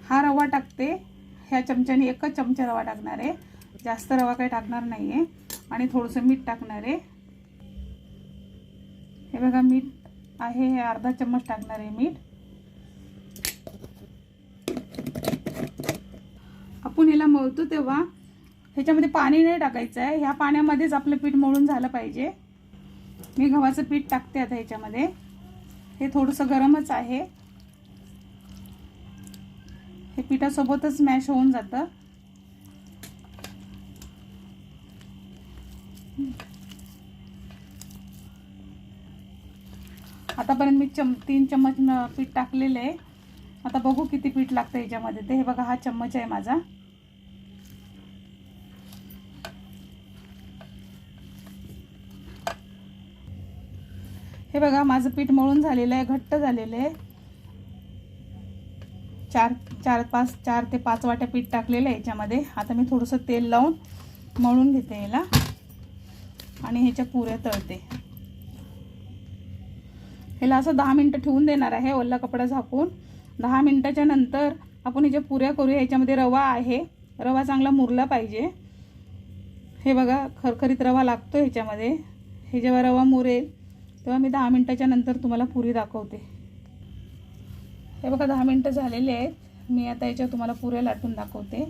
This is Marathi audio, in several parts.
हा रवा टाकते, ह्या चमच्याने एकच चमचा रवा टाकणार आहे, जास्त रवा काही टाकणार नाही आहे. आणि थोडंसं मीठ टाकणार आहे. हे बघा मीठ आहे, हे अर्धा चम्मच टाकणार आहे मीठ. आपण ह्याला मळतो तेव्हा ह्याच्यामध्ये पाणी नाही टाकायचं आहे, ह्या पाण्यामध्येच आपलं पीठ मळून झालं पाहिजे. मी गव्हाचं पीठ टाकते आता ह्याच्यामध्ये. हे थोडंसं गरमच आहे, हे पिठासोबतच मॅश होऊन जातं. आतापर्यंत मी 3 चम्मच पीठ टाकलेलं आहे. आता बघू किती पीठ लागतं ह्याच्यामध्ये ते. हे बघा हा चम्मच आहे माझा. हे बघा माझं पीठ मळून झालेलं आहे, घट्ट झालेलं आहे. 4 ते 5 वाट्या पीठ टाकलेलं आहे ह्याच्यामध्ये. आता मी थोडंसं तेल लावून मळून घेते याला आणि ह्याच्या पुऱ्या तळते. ह्याला असं 10 मिनटं ठेवून देणार आहे ओला कपडा झाकून. 10 मिनटाच्या नंतर आपण ह्याच्या पुऱ्या करूया. ह्याच्यामध्ये रवा आहे, रवा चांगला मुरला पाहिजे. हे बघा खरखरीत रवा लागतो ह्याच्यामध्ये. हे जेव्हा रवा मुरेल तेव्हा मी 10 मिनटाच्या नंतर तुम्हाला पुरी दाखवते. हे बघा 10 मिनटं झालेले आहेत. मी आता याच्यावर तुम्हाला पुऱ्या लाटून दाखवते.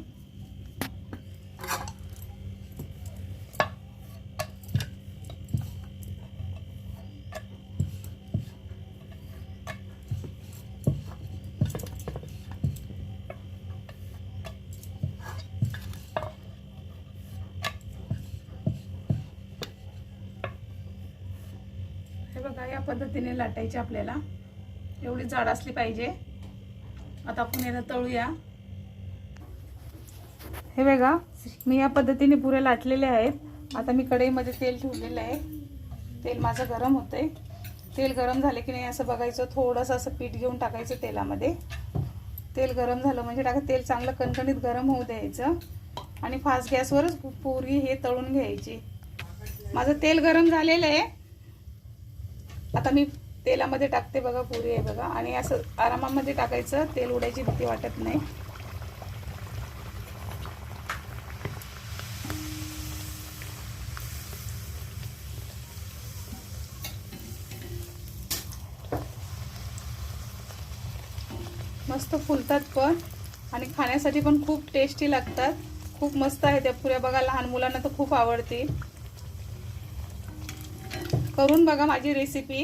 हे बघा या पद्धतीने लाटायचे आपल्याला. एवढी जाड असली पाहिजे. आता आपण याला तळूया. हे बघा मी या पद्धतीने पुऱ्या लाटलेल्या आहेत. आता मी कढईमध्ये तेल ठेवलेलं आहे. तेल माझं गरम होतंय. तेल गरम झाले की नाही असं बघायचं, थोडंसं असं पीठ घेऊन टाकायचं तेलामध्ये. तेल गरम झालं म्हणजे तेल चांगलं कणकणीत गरम होऊ द्यायचं आणि फास्ट गॅसवरच पुरी हे तळून घ्यायची. माझं तेल गरम झालेलं आहे. आता मी तेलामध्ये टाकते बघा पुरी आहे बघा. आणि असं आरामामध्ये टाकायचं, तेल उडायची भीती वाटत नाही. मस्त फुलतात पण आणि खाण्यासाठी पण खूप टेस्टी लागतात. खूप मस्त आहे त्या पुऱ्या बघा. लहान मुलांना तर खूप आवडतील. करून बघा माझी रेसिपी.